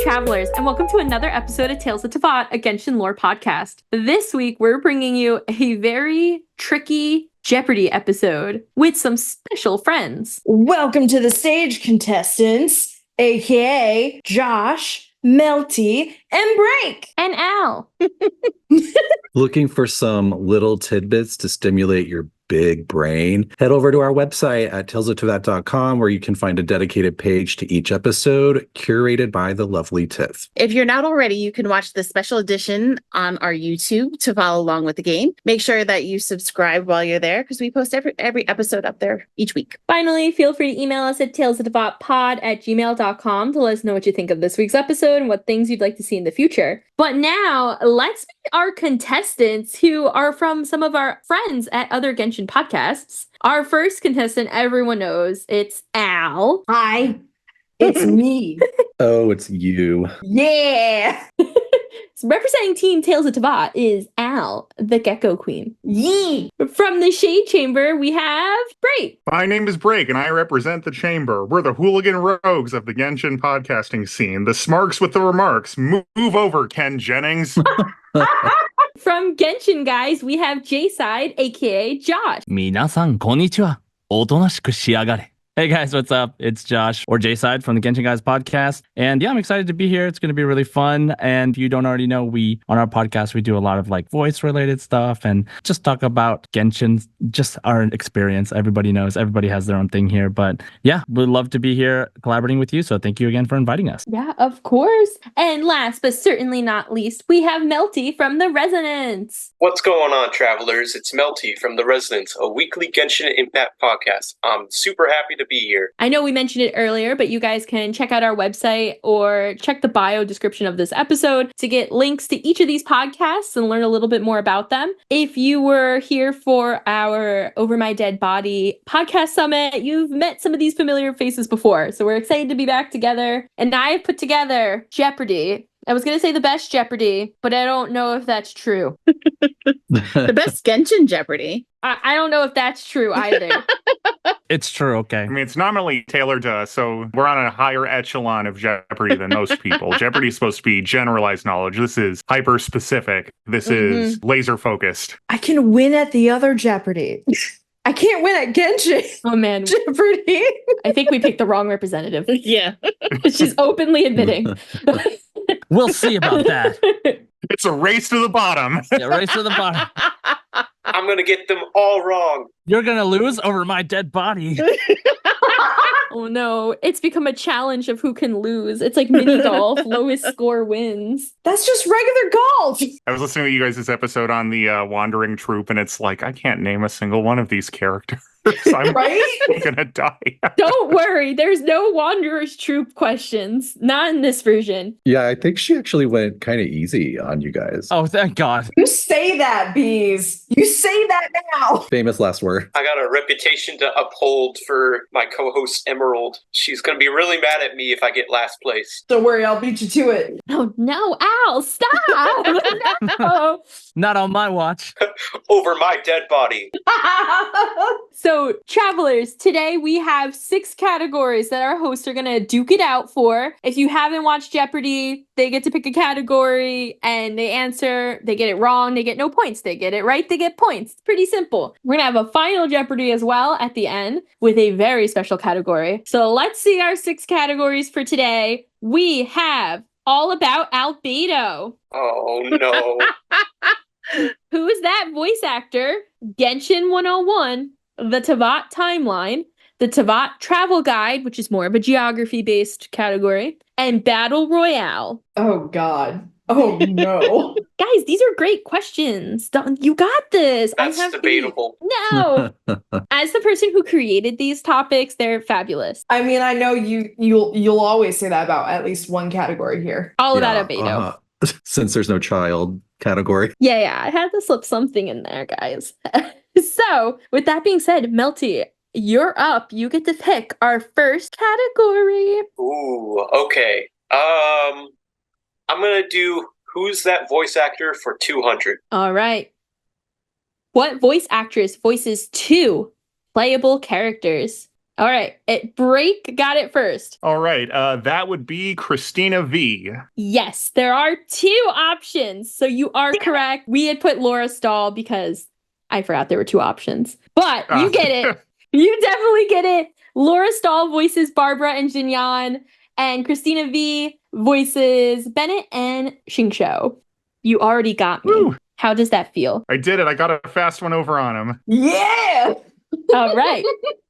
Travelers, and welcome to another episode of Tales of Teyvat, a Genshin lore podcast. This week, we're bringing you a very tricky Jeopardy episode with some special friends. Welcome to the stage, contestants, aka Josh, Melty, and Break. And Al. Looking for some little tidbits to stimulate your big brain? Head over to our website at talesofteyvat.com, where you can find a dedicated page to each episode curated by the lovely Tiff. If you're not already, you can watch the special edition on our YouTube to follow along with the game. Make sure that you subscribe while you're there because we post every episode up there each week. Finally, feel free to email us at talesofteyvatpod@gmail.com to let us know what you think of this week's episode and what things you'd like to see in the future. But now, let's meet our contestants who are from some of our friends at other Genshin podcasts. Our first contestant, everyone knows, it's Al. Hi, it's me. Oh, it's you. Yeah. So representing Team Tales of Teyvat is Al, the Gecko Queen. Yee. From the Shade Chamber, we have Break. My name is Break, and I represent the Chamber. We're the hooligan rogues of the Genshin podcasting scene. The smarks with the remarks. Move over, Ken Jennings. From Genshin Guys, we have J-Side, aka Josh. 皆さんこんにちは。おとなしくしやがれ。Hey guys, what's up? It's Josh, or J-Side from the Genshin Guys podcast. And yeah, I'm excited to be here. It's going to be really fun. And if you don't already know, on our podcast, we do a lot of like voice related stuff and just talk about Genshin, just our experience. Everybody knows, everybody has their own thing here. But yeah, we'd love to be here collaborating with you. So thank you again for inviting us. Yeah, of course. And last, but certainly not least, we have Melty from The Resonance. What's going on, travelers? It's Melty from The Resonance, a weekly Genshin Impact podcast. I'm super happy to be here. I know we mentioned it earlier, but you guys can check out our website or check the bio description of this episode to get links to each of these podcasts and learn a little bit more about them. If you were here for our Over My Dead Body podcast summit, you've met some of these familiar faces before. So we're excited to be back together. And I've put together Jeopardy. I was going to say the best Jeopardy, but I don't know if that's true. The best Genshin Jeopardy. I don't know if that's true either. It's true, okay. I mean, it's nominally tailored to us, so we're on a higher echelon of Jeopardy than most people. Jeopardy is supposed to be generalized knowledge. This is hyper-specific. This is laser-focused. I can win at the other Jeopardy. I can't win at Genshin Oh man, Jeopardy. I think we picked the wrong representative. Yeah. She's openly admitting. We'll see about that. It's a race to the bottom. Yeah, race to the bottom. I'm going to get them all wrong. You're going to lose over my dead body. Oh no, it's become a challenge of who can lose. It's like mini golf, lowest score wins. That's just regular golf. I was listening to you guys' episode on the Wandering Troop, and it's like, I can't name a single one of these characters. I'm Right? gonna die. Don't worry, there's no Wanderer's Troop questions. Not in this version. Yeah, I think she actually went kind of easy on you guys. Oh, thank God. You say that, Bees. You say that now. Famous last word. I got a reputation to uphold for my co-host Emerald. She's going to be really mad at me if I get last place. Don't worry, I'll beat you to it. Oh no, Al, stop! No. Not on my watch. Over my dead body. So, travelers, today we have 6 categories that our hosts are going to duke it out for. If you haven't watched Jeopardy, they get to pick a category and they answer. They get it wrong, they get no points. They get it right, they get points. It's pretty simple. We're going to have a final Jeopardy as well at the end with a very special category. So, let's see our 6 categories for today. We have All About Albedo. Oh, no. Who is that voice actor? Genshin 101. The Teyvat Timeline, the Teyvat Travel Guide, which is more of a geography-based category, and Battle Royale. Oh, God. Oh, no. Guys, these are great questions. You got this. That's I have debatable. No. As the person who created these topics, they're fabulous. I mean, I know you'll always say that about at least one category here. All Yeah, about Albedo. Since there's no child category. Yeah, I had to slip something in there, guys. So, with that being said, Melty, you're up. You get to pick our first category. Ooh, okay. I'm going to do Who's That Voice Actor for 200. All right. What voice actress voices 2 playable characters? All right. Break got it first. All right. That would be Christina V. Yes, there are 2 options. So you are correct. We had put Laura Stahl because I forgot there were 2 options. But you get it. You definitely get it. Laura Stahl voices Barbara and Jinyan, and Christina V voices Bennett and Xingqiu. You already got me. Woo. How does that feel? I did it. I got a fast one over on him. Yeah. All right.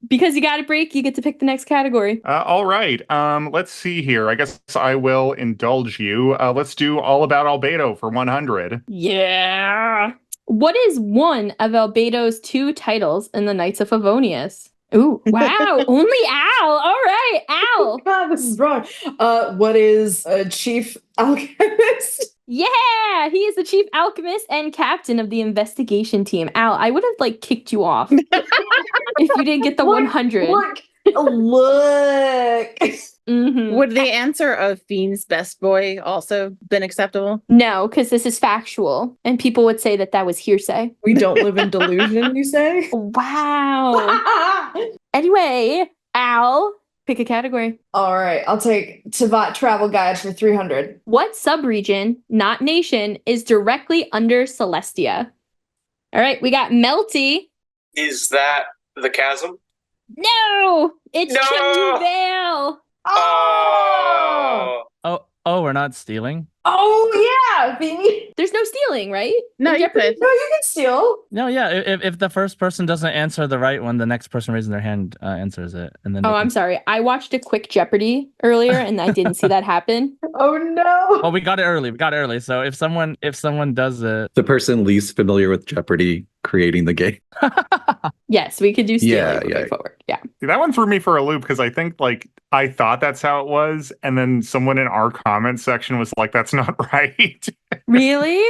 Because you got a break, you get to pick the next category. All right. Let's see here. I guess I will indulge you. Let's do All About Albedo for 100. Yeah. What is one of Albedo's 2 titles in the Knights of Favonius? Ooh, wow. Only Al. All right, Al. God, this is wrong. What is a chief alchemist? Yeah, he is the chief alchemist and captain of the investigation team. Al, I would have kicked you off if you didn't get the 100. Look. Mhm. Would the answer of Feen's best boy also been acceptable? No, because this is factual, and people would say that was hearsay. We don't live in delusion, you say? Wow. Anyway, Al, pick a category. All right, I'll take Teyvat Travel Guide for 300. What subregion, not nation, is directly under Celestia? All right, we got Melty. Is that the chasm? No, it's No! Chenyu Vale. Oh! Oh, we're not stealing? Oh, yeah, Vinny. There's no stealing, right? No, In you Jeopardy? could. No, you can steal. No, yeah. If the first person doesn't answer the right one, the next person raising their hand answers it, and then. Oh, I'm sorry. I watched a quick Jeopardy earlier, and I didn't see that happen. Oh, no. Well, we got it early. So if someone does it, The person least familiar with Jeopardy creating the game. Yes, we could do stealing Yeah, moving yeah. forward. Yeah. See, that one threw me for a loop because I think I thought that's how it was, and then someone in our comment section was like, "That's not right." Really?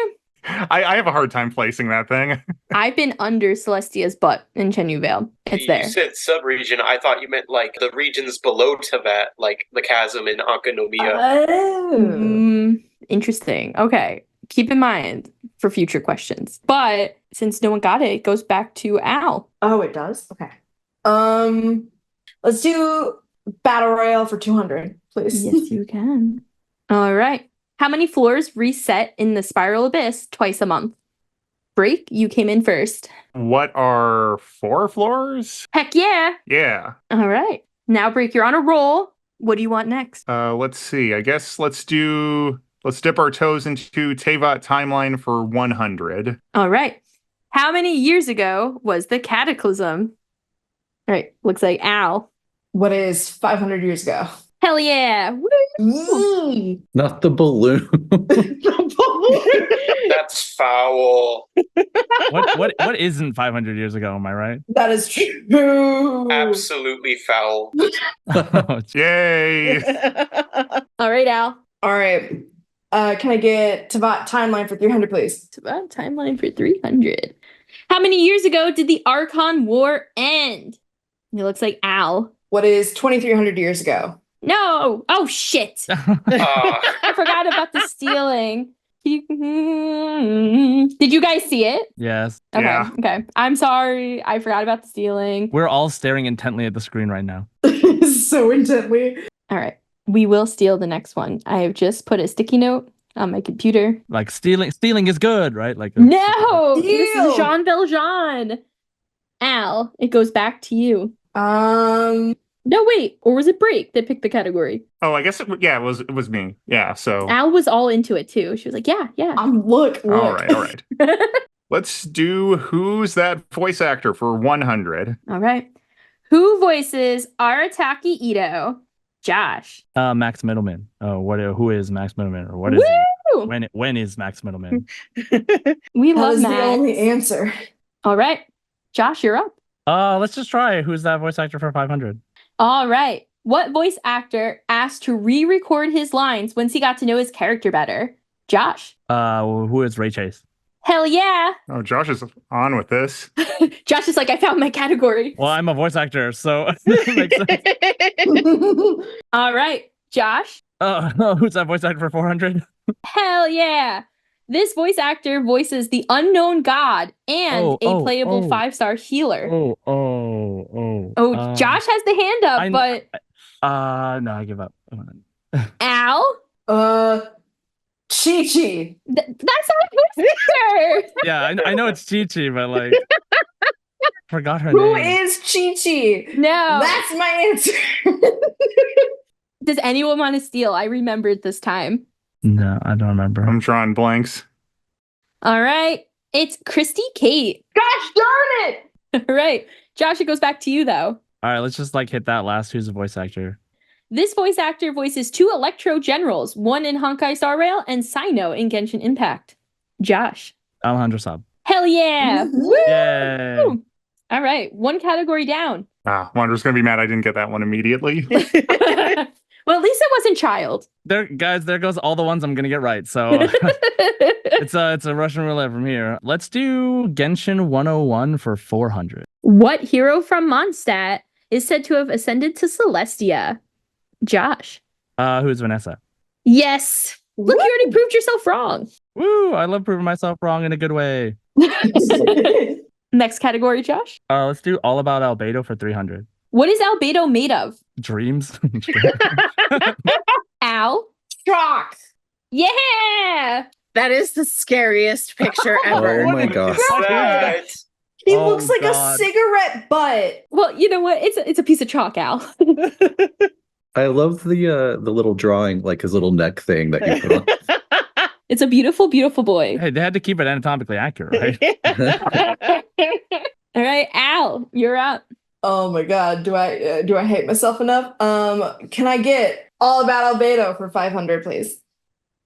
I have a hard time placing that thing. I've been under Celestia's butt in Chenyu Vale. It's You there. said sub-region. I thought you meant the regions below Teyvat, like the chasm in Ankanomiya. Oh. Interesting. Okay. Keep in mind for future questions. But since no one got it, it goes back to Al. Oh, it does? Okay. Let's do Battle Royale for 200, please. Yes, you can. All right. How many floors reset in the Spiral Abyss twice a month? Break, you came in first. What are 4 floors? Heck yeah. Yeah. All right. Now, Break, you're on a roll. What do you want next? Let's see. I guess let's dip our toes into Teyvat timeline for 100. All right. How many years ago was the Cataclysm? All right. Looks like Al. What is 500 years ago? Hell yeah. Woo! Yee. Not the balloon. That's foul. what isn't 500 years ago? Am I right? That is true. Absolutely foul. Oh, Yay! All right, Al. All right. Can I get Teyvat timeline for 300, please? It's about timeline for 300. How many years ago did the Archon War end? It looks like Al. What is 2,300 years ago? No. Oh, shit. I forgot about the stealing. Did you guys see it? yes. Okay. Yeah. Okay. I'm sorry. I forgot about the stealing. We're all staring intently at the screen right now. So intently. All right. We will steal the next one. I have just put a sticky note on my computer. Like stealing is good, right? Like No, this Steal. is Jean Valjean. Al, it goes back to you. No, wait. Or was it Break that picked the category? Oh, I guess it was me. Yeah, so Al was all into it too. She was like, yeah. Look. all right. Let's do Who's That Voice Actor for 100. All right. Who voices Arataki Ito? Josh. Max Middleman. Oh, who is Max Middleman, or what is Woo! he? When is Max Middleman? We That love is Max. the only answer. All right. Josh, you're up. Let's just try Who's That Voice Actor for 500. All right. What voice actor asked to re-record his lines once he got to know his character better? Josh. Who is Ray Chase? Hell yeah. Oh, Josh is on with this. Josh is like, I found my category. Well, I'm a voice actor, so it makes sense. All right. Josh. No, Who's That Voice Actor for 400? Hell yeah. This voice actor voices the unknown god and a playable 5-star healer. Josh has the hand up, but no, I give up. Al? Chi-Chi. That's not a voice actor. Yeah, I know it's Chi-Chi, but like forgot her Who name. is Chi-Chi? No. That's my answer. Does anyone want to steal? I remembered this time. No, I don't remember. I'm drawing blanks. All right. It's Christy Kate. Gosh darn it! All right. Josh, it goes back to you, though. All right, let's just like hit that last. Who's the voice actor? This voice actor voices 2 Electro Generals, one in Honkai Star Rail and Sino in Genshin Impact. Josh. Alejandro Saab. Hell yeah. Woo! Yay. All right. 1 category down. Wander's going to be mad I didn't get that one immediately. Well, at least it wasn't child. There, guys, there goes all the ones I'm going to get right. So it's a Russian roulette from here. Let's do Genshin 101 for 400. What hero from Mondstadt is said to have ascended to Celestia? Josh. Who's Vanessa? Yes. Look, you already proved yourself wrong. Woo! I love proving myself wrong in a good way. Next category, Josh. Let's do All About Albedo for 300. What is Albedo made of? Dreams. Al? Shock. Yeah. That is the scariest picture ever. Oh my gosh. That. He Oh, looks like God. a cigarette butt. Well, you know what? It's a piece of chalk, Al. I love the little drawing, like his little neck thing that you put on. It's a beautiful, beautiful boy. Hey, they had to keep it anatomically accurate, right? All right, Al, you're up. Oh my god, do I hate myself enough? Can I get All About Albedo for 500, please?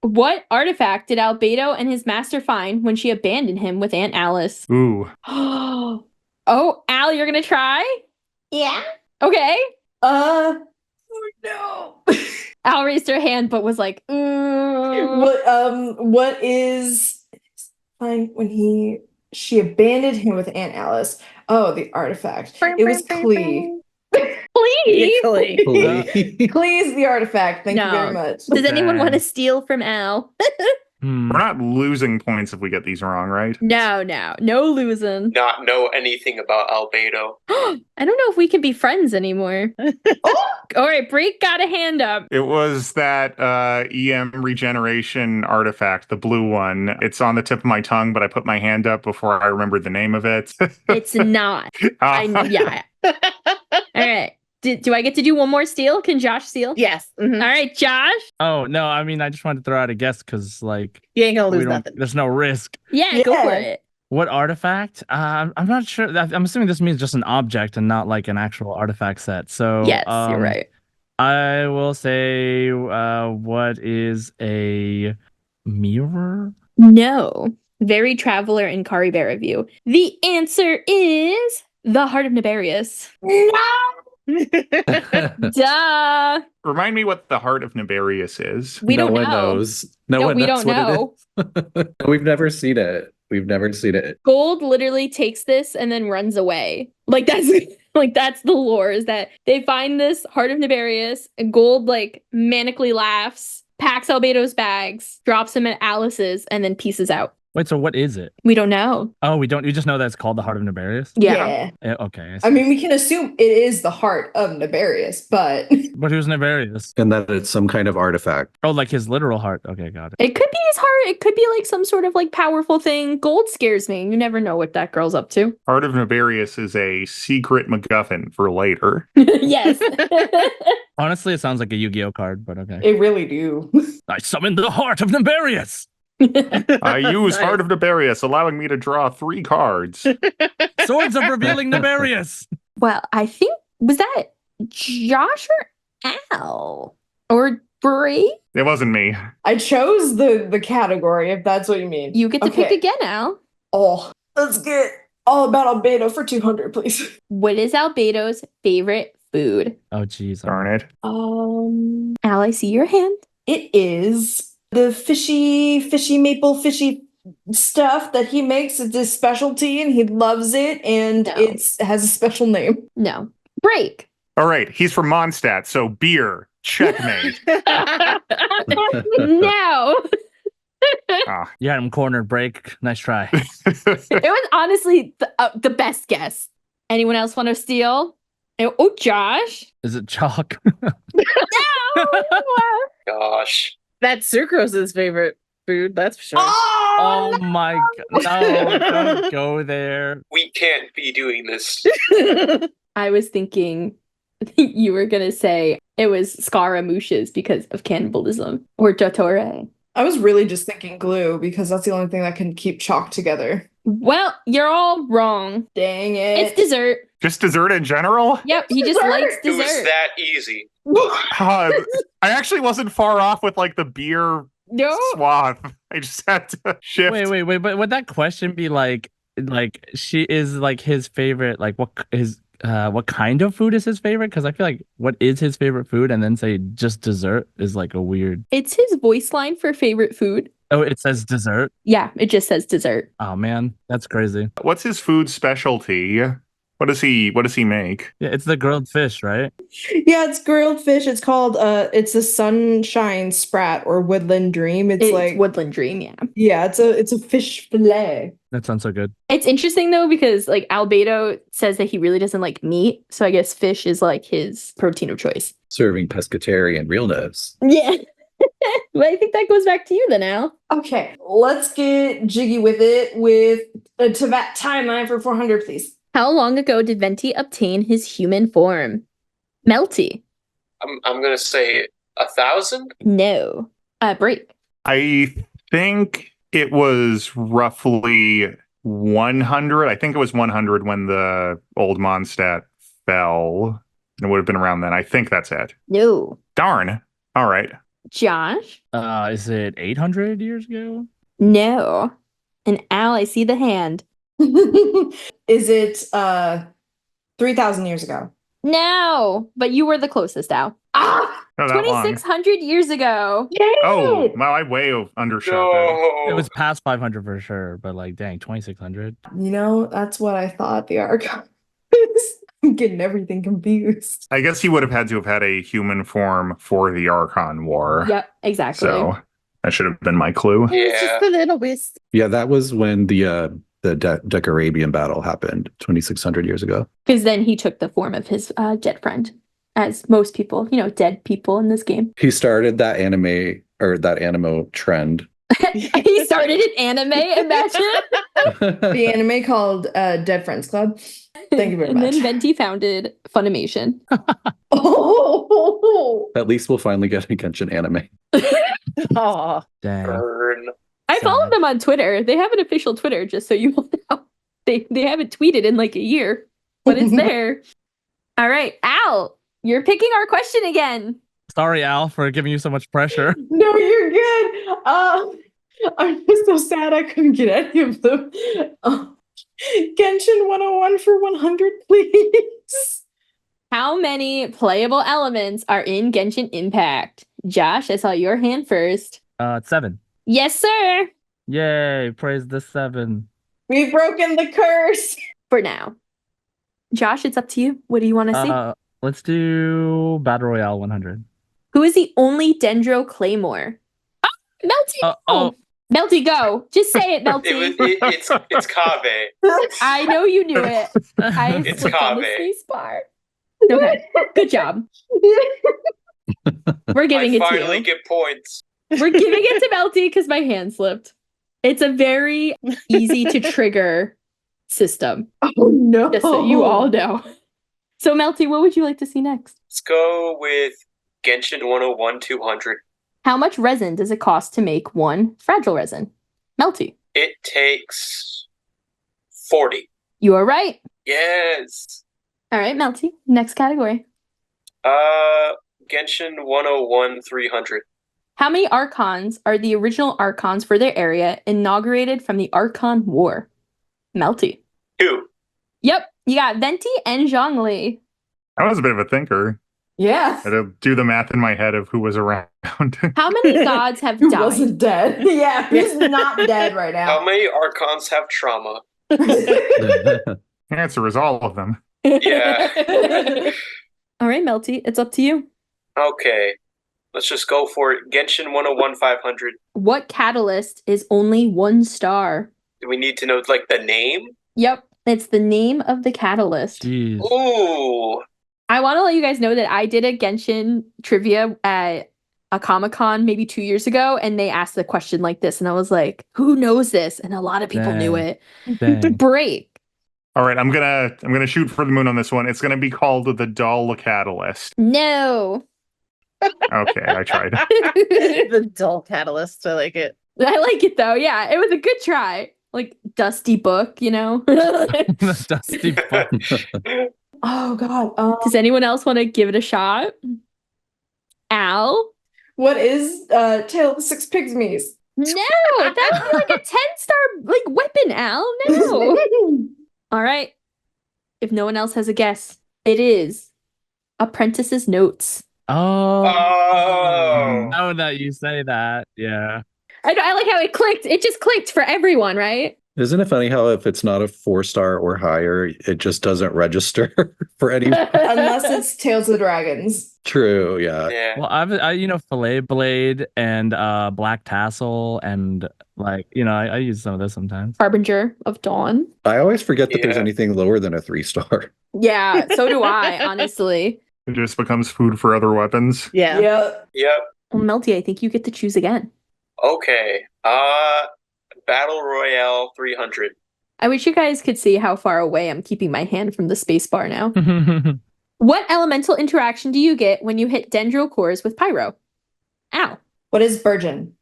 What artifact did Albedo and his master find when she abandoned him with Aunt Alice? Ooh. Oh, Al, you're gonna try? Yeah. Okay. Oh no. Al raised her hand, but was like, What is fine when she abandoned him with Aunt Alice? Oh, the artifact. It was Klee. please. Klee's the artifact. Thank you No. very much. Does anyone Dang. want to steal from Al? We're not losing points if we get these wrong, right? No losing. Not know anything about Albedo. I don't know if we can be friends anymore. All right, Break got a hand up. It was that EM regeneration artifact, the blue one. It's on the tip of my tongue, but I put my hand up before I remembered the name of it. It's not. Yeah. All right. Do I get to do one more steal? Can Josh steal? Yes. Mhm. All right, Josh. Oh, no, I mean, I just wanted to throw out a guess because, like, You ain't gonna lose nothing. there's no risk. Yeah, go for Yeah. it. What artifact? I'm not sure. I'm assuming this means just an object and not like an actual artifact set. So Yes, you're right. I will say, what is a mirror? No. Very Traveler and Kari Bear review. The answer is the Heart of Nibarius. Duh. Remind me what the Heart of Nibarius is. We don't no one know. knows. No one we knows don't what know. it is. We've never seen it. We've never seen it. Gold literally takes this and then runs away. Like that's that's the lore, is that they find this Heart of Nibarius, and Gold like manically laughs, packs Albedo's bags, drops him at Alice's, and then pieces out. Wait, so what is it? We don't know. Oh, we don't. You just know that it's called the Heart of Nibarius. Yeah. Okay. I mean, we can assume it is the heart of Nibarius, but But who's Nibarius? And that it's some kind of artifact. Oh, like his literal heart. Okay, got it. It could be his heart. It could be like some sort of like powerful thing. Gold scares me. You never know what that girl's up to. Heart of Nibarius is a secret MacGuffin for later. Yes. Honestly, it sounds like a Yu-Gi-Oh card, but okay. it really do. I summoned the Heart of Nibarius. I use Heart of Nibarius, allowing me to draw 3 cards. Swords of Revealing Nibarius. Well, I think, was that Josh or Al? Or Brie? It wasn't me. I chose the category, if that's what you mean. You get to pick Okay. again, Al. Oh, let's get All About Albedo for 200, please. What is Albedo's favorite food? Oh, jeez. Darn it. Al, I see your hand. It is the fishy maple fishy stuff that he makes. It's his specialty and he loves it, and No. it has a special name. No. Break. All right, he's from Mondstadt, so beer. Checkmate. No. You had him cornered, break. Nice try. It was honestly the best guess. Anyone else want to steal? Oh, Josh. Is it chalk? Gosh. That's Sucrose's favorite food, that's for sure. Oh my god. No, don't go there. We can't be doing this. I was thinking you were going to say it was Scaramouches because of cannibalism or Dottore. I was really just thinking glue because that's the only thing that can keep chalk together. Well, you're all wrong. Dang it. It's dessert. Just dessert in general? Yep, he just likes It was dessert. that easy. I actually wasn't far off with like the beer No. swath. I just had to shift. Wait, but would that question be like she is like his favorite, like what kind of food is his favorite? Because I feel like what is his favorite food and then say just dessert is like a weird. It's his voice line for favorite food. Oh, it says dessert. Yeah, it just says dessert. Oh man, that's crazy. What's his food specialty? What does he make? Yeah, it's the grilled fish, right? Yeah, it's grilled fish. It's called it's a sunshine sprat or woodland dream. It's like Woodland Dream, yeah. yeah, it's a fish fillet. That sounds so good. It's interesting though because like Albedo says that he really doesn't like meat, so I guess fish is like his protein of choice. Serving pescatarian realness. Yeah. Well, I think that goes back to you then, Al. Okay, let's get jiggy with it with a Teyvat timeline for 400, please. How long ago did Venti obtain his human form? Melty. I'm gonna say 1,000. No. Break. I think it was roughly 100. I think it was 100 when the old Mondstadt fell. It would have been around then. I think that's it. No. Darn. All right. Josh. Is it 800 years ago? No. And Al, I see the hand. Is it 3,000 years ago? No. But you were the closest, Al. Ah! Not that long. 2,600 years ago. Oh, wow, I way undershot that. No. It was past 500 for sure, but like, dang, 2,600. You know, that's what I thought the archive is. I'm getting everything confused. I guess he would have had to have had a human form for the Archon War. Yep, exactly. So that should have been my clue. It's Yeah. just a little wisp. Yeah, that was when the Deck-Arabian battle happened 2,600 years ago. Because then he took the form of his dead friend, as most people, dead people in this game. He started that animo trend. He started an anime, imagine. The anime called Dead Friends Club. Thank you very and much. then Venti founded Funimation. Oh, At least we'll finally get a Genshin anime. Oh, Dang. Burn. I followed Sad. them on Twitter. They have an official Twitter, just so you all know. They haven't tweeted in like a year, but it's there. All right, Al, you're picking our question again. Sorry, Al, for giving you so much pressure. no, you're good. I'm just so sad I couldn't get any of them. Genshin 101 for 100, please. How many playable elements are in Genshin Impact? Josh, I saw your hand first. It's 7. Yes, sir. Yay, praise the 7. We've broken the curse. For now. Josh, it's up to you. What do you want to see? Let's do Battle Royale 100. Who is the only Dendro Claymore? Oh, Melty. Oh. Melty, go. Just say it, Melty. It's Kave. I know you knew it. I It's clicked on the Kave. space bar. Okay, good job. We're giving I it to finally you. get points. We're giving it to Melty because my hand slipped. It's a very easy to trigger system, Oh no. just so you all know. So, Melty, what would you like to see next? Let's go with Genshin 101 200. How much resin does it cost to make one fragile resin? Melty. It takes 40. You are right. Yes. All right, Melty. Next category. Genshin 101 300. How many Archons are the original Archons for their area inaugurated from the Archon War? Melty. 2. Yep, you got Venti and Zhongli. I was a bit of a thinker. Yeah. I had to do the math in my head of who was around. How many gods have Who died? wasn't dead? Yeah, who's not dead right How now? many Archons have trauma? The answer is all of them. Yeah. All right, Melty, it's up to you. Okay. Let's just go for it. Genshin 101 500. What catalyst is only 1 star? Do we need to know like the name? Yep, it's the name of the catalyst. Jeez. Ooh. I want to let you guys know that I did a Genshin trivia at a Comic-Con maybe 2 years ago, and they asked the question like this, and I was like, who knows this? And a lot of people knew Dang. it. Dang. Break. All right, I'm gonna shoot for the moon on this one. It's gonna be called the Dull Catalyst. No. Okay, I tried. The dull catalyst. I like it. I like it though. Yeah, it was a good try. Like Dusty Book, you know? The dusty book. Oh God. Does anyone else want to give it a shot? Al? What is Tale of the Six Pygmies? No, that's like a 10-star like weapon, Al. No. All right. If no one else has a guess, it is Apprentice's Notes. Oh. Oh. Now that you say that, yeah. I like how it clicked. It just clicked for everyone, right? Isn't it funny how if it's not a 4-star or higher, it just doesn't register for anyone? Unless it's Tales of the Dragons. True, yeah. Yeah. Well, I Fillet Blade and Black Tassel and like, I use some of this sometimes. Harbinger of Dawn. I always forget that there's Yeah. anything lower than a 3-star. Yeah, so do I, honestly. It just becomes food for other weapons. Yeah. Yep. Yep. Well, Melty, I think you get to choose again. Okay. Battle Royale 300. I wish you guys could see how far away I'm keeping my hand from the space bar now. What elemental interaction do you get when you hit dendril cores with Pyro? Ow. What is Burgeon?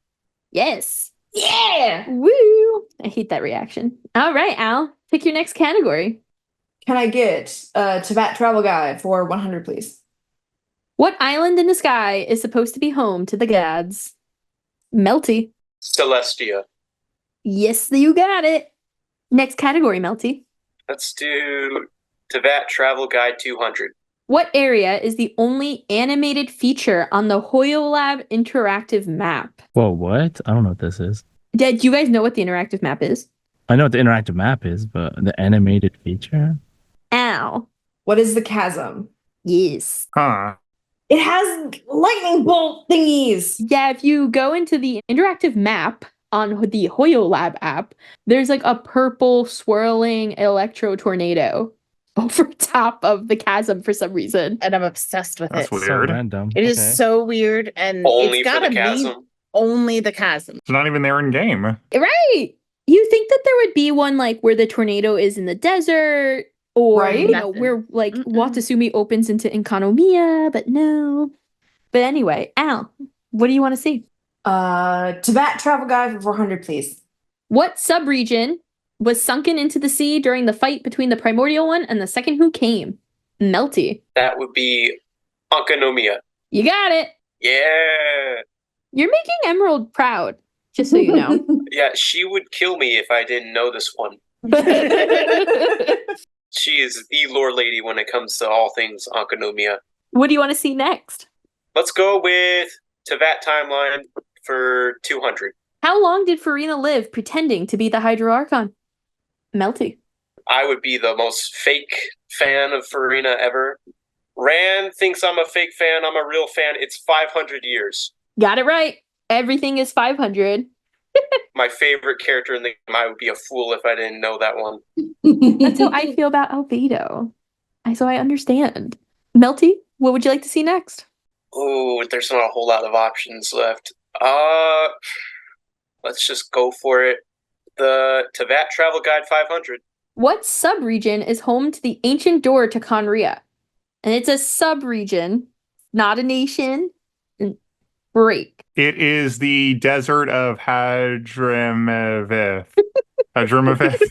Yes. Yeah. Woo. I hate that reaction. All right, Al. Pick your next category. Can I get Teyvat Travel Guide for 100, please? What island in the sky is supposed to be home to the gods? Melty. Celestia. Yes, you got it. Next category, Melty. Let's do Teyvat Travel Guide 200. What area is the only animated feature on the HoYoLab interactive map? Whoa, what? I don't know what this is. Do you guys know what the interactive map is? I know what the interactive map is, but the animated feature? Al. What is the chasm? Yes. Huh. It has lightning bolt thingies. Yeah, if you go into the interactive map on the HoYoLab app, there's like a purple swirling electro tornado over top of the chasm for some reason. And I'm obsessed with That's it. weird. So random. It is Okay. so weird, and Only it's for gotta the be chasm. only the chasm. It's not even there in game. Right. You think that there would be one like where the tornado is in the desert or Right? you know where like Mm-mm. Watasumi opens into Inkanomiya, but no. But anyway, Al, what do you want to see? Teyvat Travel Guide for 400, please. What subregion was sunken into the sea during the fight between the primordial one and the second who came? Melty. That would be Ankanomiya. You got it. Yeah. You're making Emerald proud, just so you know. Yeah, she would kill me if I didn't know this one. She is the lore lady when it comes to all things Ankanomiya. What do you want to see next? Let's go with Teyvat Timeline for 200. How long did Farina live pretending to be the Hydro Archon? Melty. I would be the most fake fan of Farina ever. Rand thinks I'm a fake fan. I'm a real fan. It's 500 years. Got it right. Everything is 500. My favorite character in the game. I would be a fool if I didn't know that one. That's how I feel about Albedo. So I understand. Melty, what would you like to see next? Oh, there's not a whole lot of options left. Let's just go for it. The Teyvat Travel Guide 500. What subregion is home to the ancient door to Conria? And it's a subregion, not a nation. Break. It is the desert of Hadramaveth. Hadramaveth.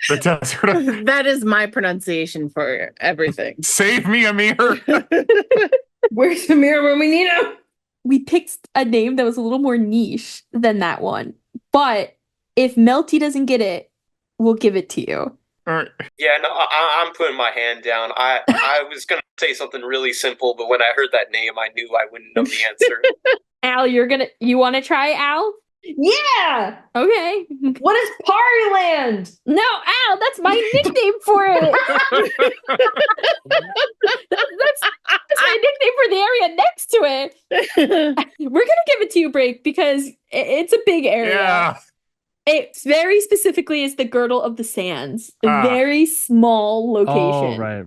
The desert of... That is my pronunciation for everything. Save me, Amir! Where's the mirror when we need him? We picked a name that was a little more niche than that one. But if Melty doesn't get it, we'll give it to you. Yeah, no, I'm putting my hand down. I was going to say something really simple, but when I heard that name, I knew I wouldn't know the answer. Al, you want to try, Al? Yeah. Okay. What is Pariland? No, Al, that's my nickname for it. That's my nickname for the area next to it. We're gonna give it to you, Break, because it's a big area. Yeah. It very specifically is the Girdle of the Sands. A Ah. very small location. Oh, right.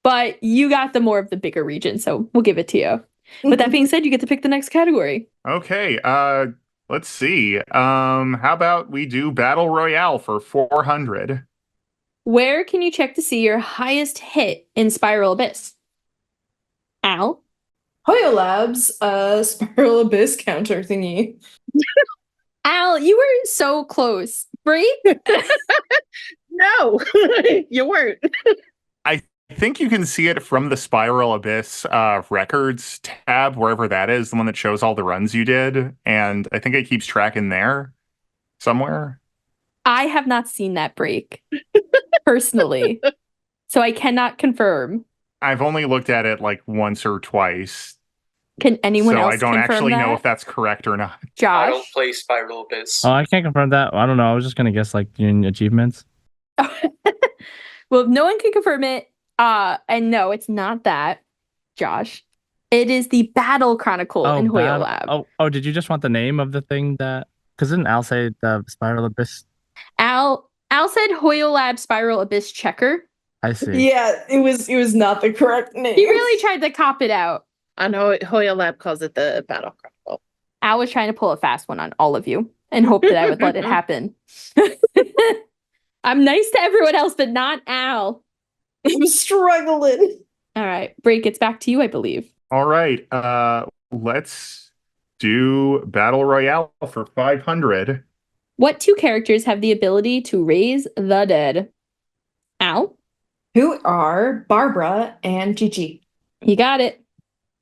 But you got the more of the bigger region, so we'll give it to you. With that being said, you get to pick the next category. Okay. Let's see. How about we do Battle Royale for 400? Where can you check to see your highest hit in Spiral Abyss? Al? Hoyo Labs, Spiral Abyss counter thingy. Al, you were so close. Break? No, you weren't. I think you can see it from the Spiral Abyss records tab, wherever that is, the one that shows all the runs you did. And I think it keeps track in there somewhere. I have not seen that break personally, so I cannot confirm. I've only looked at it like once or twice. Can anyone so else I don't confirm actually that? know if that's correct or not. I Josh? don't play Spiral Abyss. Oh, I can't confirm that. I don't know. I was just gonna guess like in achievements. Well, if no one can confirm it, and no, it's not that, Josh. It is the Battle Chronicle in Hoyo Lab. Oh, did you just want the name of the thing that? Because didn't Al say the Spiral Abyss? Al said Hoyo Lab Spiral Abyss Checker. I see. Yeah, it was not the correct name. He really tried to cop it out. I know Hoyo Lab calls it the Battle Chronicle. Al was trying to pull a fast one on all of you and hoped that I would let it happen. I'm nice to everyone else, but not Al. I'm struggling. All right, Break, it's back to you, I believe. All right. Let's do Battle Royale for 500. What two characters have the ability to raise the dead? Al? Who are Barbara and Gigi? You got it.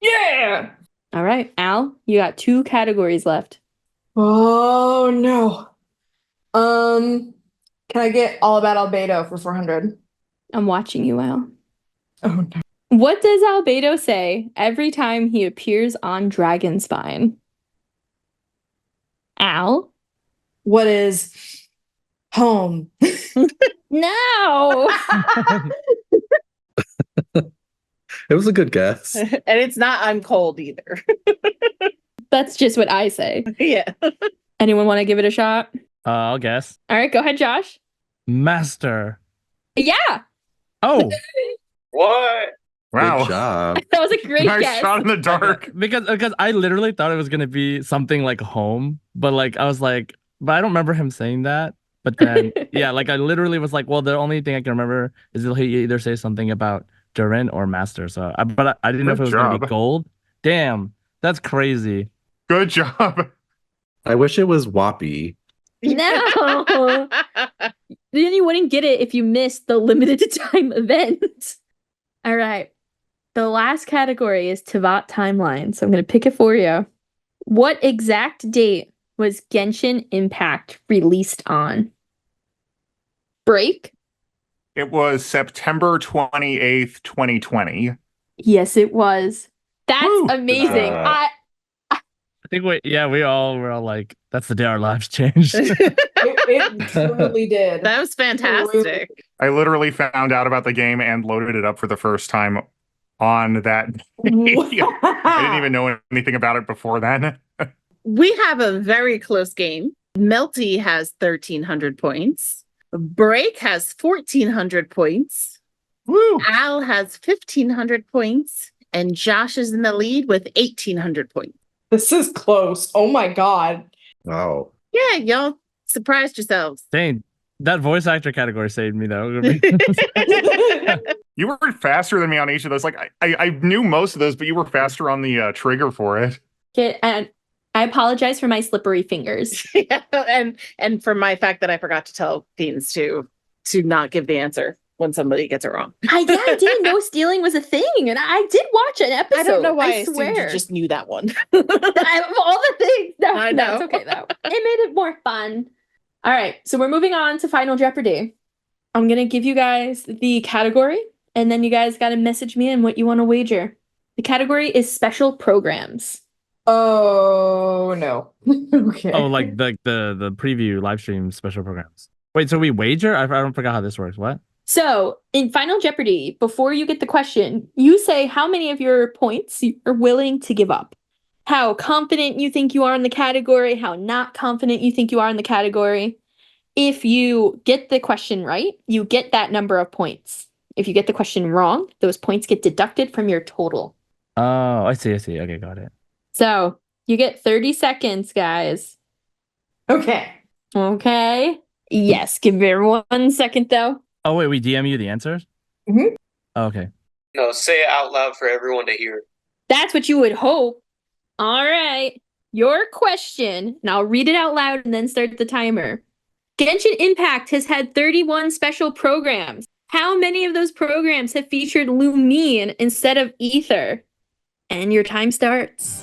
Yeah. All right, Al, you got two categories left. Oh no. Can I get All About Albedo for 400? I'm watching you, Al. Oh no. What does Albedo say every time he appears on Dragonspine? Al? What is home? No! It was a good guess. And it's not I'm cold either. That's just what I say. Yeah. Anyone want to give it a shot? I'll guess. All right, go ahead, Josh. Master. Yeah, Oh, What? Wow. Good job. that was a great Nice guess. shot in the dark. because I literally thought it was gonna be something like home, but like I was like, but I don't remember him saying that. But then yeah, like I literally was like, well, the only thing I can remember is that he either say something about Durin or Master. So, but I didn't know if it Good was gonna be job. gold. Damn, that's crazy. Good job. I wish it was Whoppy. No. Then you wouldn't get it if you missed the limited time event. All right. The last category is Teyvat timeline, so I'm going to pick it for you. What exact date was Genshin Impact released on? Break? It was September 28th, 2020. Yes, it was. That's Woo! amazing. I think we all were all like, that's the day our lives changed. It truly did. That was fantastic. I literally found out about the game and loaded it up for the first time on that day. I didn't even know anything about it before then. We have a very close game. Melty has 1,300 points. Break has 1,400 points. Woo! Al has 1,500 points. And Josh is in the lead with 1,800 points. This is close. Oh my god. Wow. Yeah, y'all surprised yourselves. Dang, that voice actor category saved me though. You were faster than me on each of those. Like I knew most of those, but you were faster on the trigger for it. Okay, and I apologize for my slippery fingers. Yeah, and for my fact that I forgot to tell Fiends to not give the answer when somebody gets it wrong. I didn't know stealing was a thing, and I did watch an episode. I don't know why I I assumed swear. you just knew that one. Of all the things. No, I no, know. it's okay though. It made it more fun. All right, so we're moving on to Final Jeopardy. I'm gonna give you guys the category, and then you guys gotta message me on what you want to wager. The category is special programs. Oh no. Okay. Oh, like the preview live stream special programs. Wait, so we wager? I don't forget how this works. What? So in Final Jeopardy, before you get the question, you say how many of your points you are willing to give up. How confident you think you are in the category, how not confident you think you are in the category. If you get the question right, you get that number of points. If you get the question wrong, those points get deducted from your total. Oh, I see. Okay, got it. So you get 30 seconds, guys. Okay. Okay. Yes, give me 1 second though. Oh, wait, we DM you the answers? Mhm. Okay. No, say it out loud for everyone to hear. That's what you would hope. All right. Your question, and I'll read it out loud and then start the timer. Genshin Impact has had 31 special programs. How many of those programs have featured Lumine instead of Ether? And your time starts.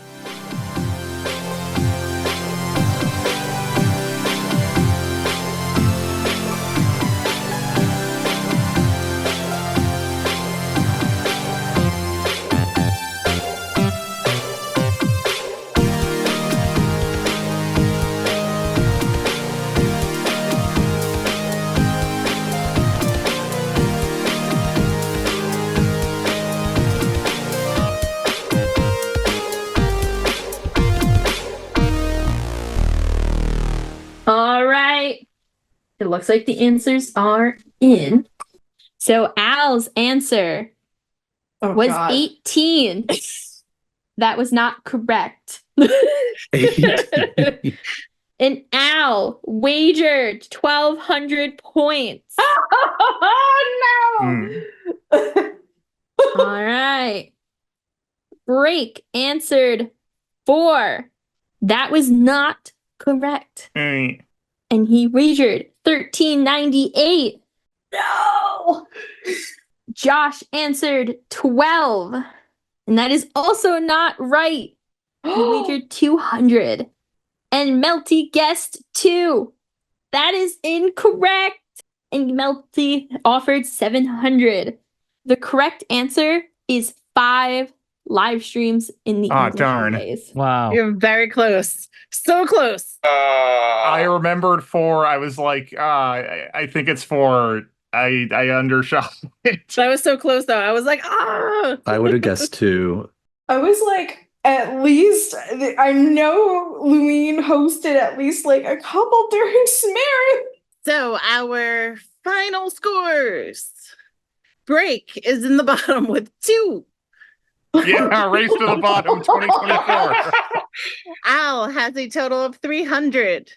All right. It looks like the answers are in. So Al's answer Oh, was God. 18. That was not correct. And Al wagered 1,200 points. Oh no. Mm. All right. Break answered 4. That was not correct. Eh. And he wagered 1,398. No! Josh answered 12. And that is also not right. He wagered 200. And Melty guessed 2. That is incorrect. And Melty offered 700. The correct answer is 5 live streams in the Ah, English darn. days. Wow. You're very close. So close. I remembered 4. I was like, I think it's 4. I undershot it. That was so close, though. I was like, ah. I would have guessed 2. I was like, at least I know Lumine hosted at least like a couple during Smerit. So our final scores. Break is in the bottom with 2. Yeah, race to the bottom 2024. Al has a total of 300.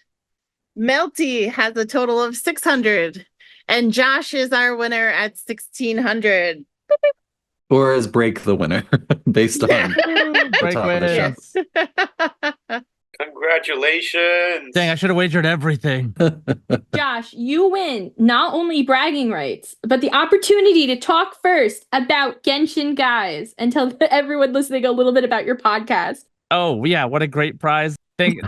Melty has a total of 600. And Josh is our winner at 1,600. Or is Break the winner based on the Break top of the wins. show? Congratulations. Dang, I should have wagered everything. Josh, you win not only bragging rights, but the opportunity to talk first about Genshin Guys and tell everyone listening a little bit about your podcast. Oh, yeah, what a great prize. Thanks,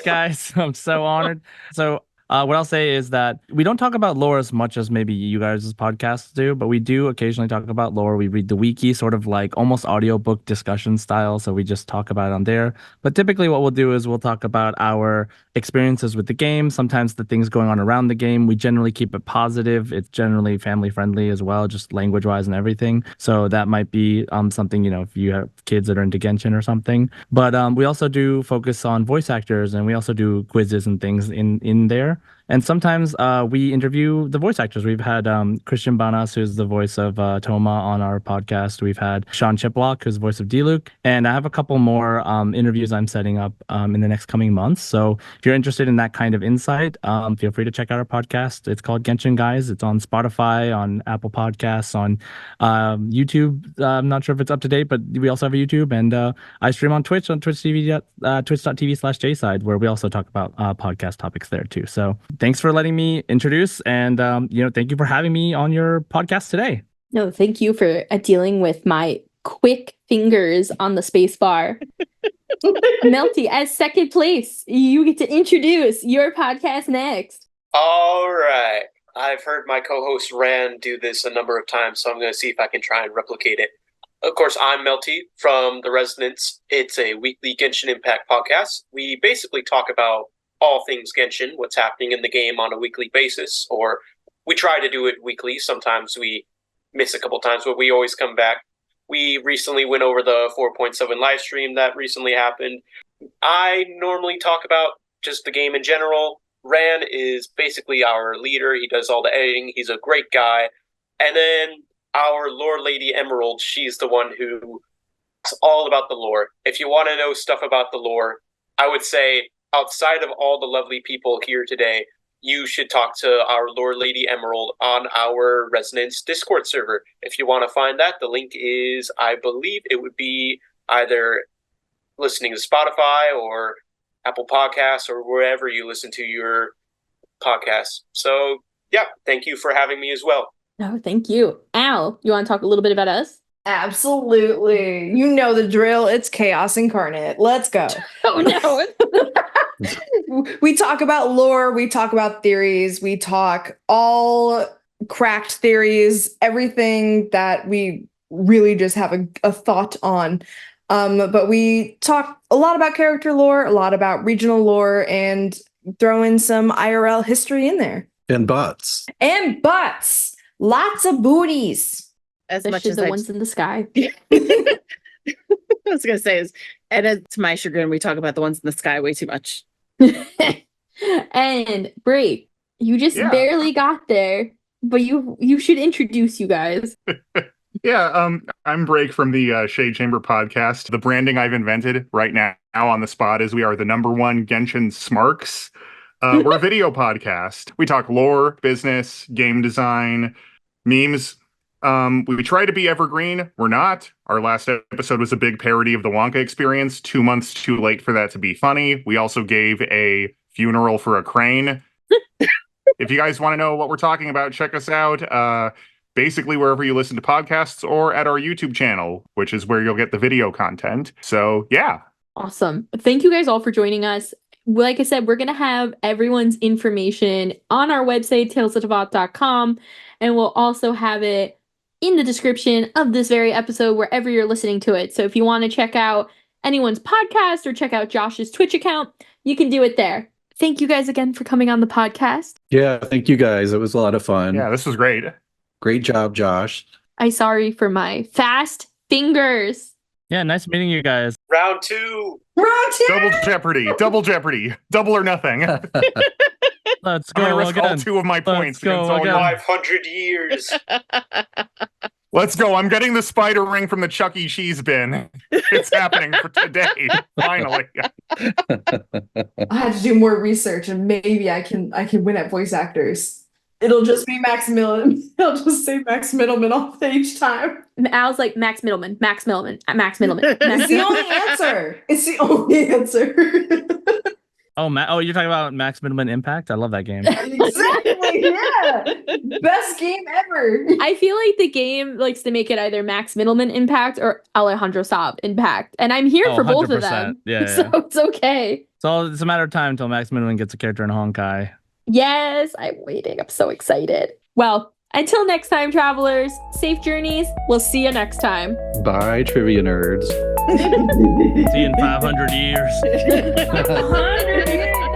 guys. I'm so honored. So what I'll say is that we don't talk about lore as much as maybe you guys' podcasts do, but we do occasionally talk about lore. We read the wiki, sort of like almost audiobook discussion style. So we just talk about it on there. But typically what we'll do is we'll talk about our experiences with the game, sometimes the things going on around the game. We generally keep it positive. It's generally family friendly as well, just language wise and everything. So that might be something, you know, if you have kids that are into Genshin or something. But we also do focus on voice actors, and we also do quizzes and things in there. And sometimes we interview the voice actors. We've had Christian Banas, who's the voice of Toma on our podcast. We've had Sean Chiplock, who's the voice of Diluc. And I have a couple more interviews I'm setting up in the next coming months. So if you're interested in that kind of insight, feel free to check out our podcast. It's called Genshin Guys. It's on Spotify, on Apple Podcasts, on YouTube. I'm not sure if it's up to date, but we also have a YouTube. And I stream on Twitch, on twitch.tv/jside, where we also talk about podcast topics there too. So thanks for letting me introduce, and thank you for having me on your podcast today. No, thank you for dealing with my quick fingers on the space bar. Melty, as second place, you get to introduce your podcast next. All right. I've heard my co-host Rand do this a number of times, so I'm going to see if I can try and replicate it. Of course, I'm Melty from The Resonance. It's a weekly Genshin Impact podcast. We basically talk about all things Genshin, what's happening in the game on a weekly basis, or we try to do it weekly. Sometimes we miss a couple times, but we always come back. We recently went over the 4.7 live stream that recently happened. I normally talk about just the game in general. Ran is basically our leader. He does all the editing. He's a great guy. And then our lore lady Emerald, she's the one who is all about the lore. If you want to know stuff about the lore, I would say outside of all the lovely people here today, you should talk to our lore lady Emerald on our Resonance Discord server. If you want to find that, the link is, I believe it would be either listening to Spotify or Apple Podcasts or wherever you listen to your podcasts. So yeah, thank you for having me as well. No, thank you. Al, you want to talk a little bit about us? Absolutely. You know the drill. It's chaos incarnate. Let's go. Oh, no. We talk about lore. We talk about theories. We talk all cracked theories, everything that we really just have a thought on. But we talk a lot about character lore, a lot about regional lore, and throw in some IRL history in there. And butts. And butts. Lots of booties. As Especially much as the ones in the sky. I was going to say is, and to my chagrin, we talk about the ones in the sky way too much. And Bray, you just barely got there, but you should introduce you guys. I'm Brake from the Shade Chamber podcast. The branding I've invented right now on the spot is we are the #1 Genshin Smarks. We're a video podcast. We talk lore, business, game design, memes. We try to be evergreen. We're not. Our last episode was a big parody of the Wonka experience. 2 months too late for that to be funny. We also gave a funeral for a crane. If you guys want to know what we're talking about, check us out. Basically wherever you listen to podcasts or at our YouTube channel, which is where you'll get the video content. So yeah. Awesome. Thank you guys all for joining us. Like I said, we're going to have everyone's information on our website, talesoftevat.com, and we'll also have it in the description of this very episode, wherever you're listening to it. So if you want to check out anyone's podcast or check out Josh's Twitch account, you can do it there. Thank you guys again for coming on the podcast. Yeah, thank you guys. It was a lot of fun. Yeah, this was great. Great job, Josh. I'm sorry for my fast fingers. Yeah, nice meeting you guys. Round 2. Round 2. Double Jeopardy. Double or nothing. Let's I'm go gonna risk all again. 2 of my points against all your 500 years. Let's go. I'm getting the spider ring from the Chuck E. Cheese bin. It's happening for today. Finally. I had to do more research, and maybe I can win at voice actors. It'll just be Max Middleman. He'll just say Max Middleman all each time. Al's like Max Middleman, Max Middleman, Max Middleman. It's the only answer. It's the only answer. Oh, you're talking about Max Middleman Impact? I love that game. Exactly. Yeah. Best game ever. I feel like the game likes to make it either Max Middleman Impact or Alejandro Saab Impact. And I'm here for both of 100%. them. Yeah. So it's okay. So it's a matter of time until Max Middleman gets a character in Honkai. Yes, I'm waiting. I'm so excited. Well, until next time, travelers, safe journeys. We'll see you next time. Bye, trivia nerds. See you in 500 years. 100 years.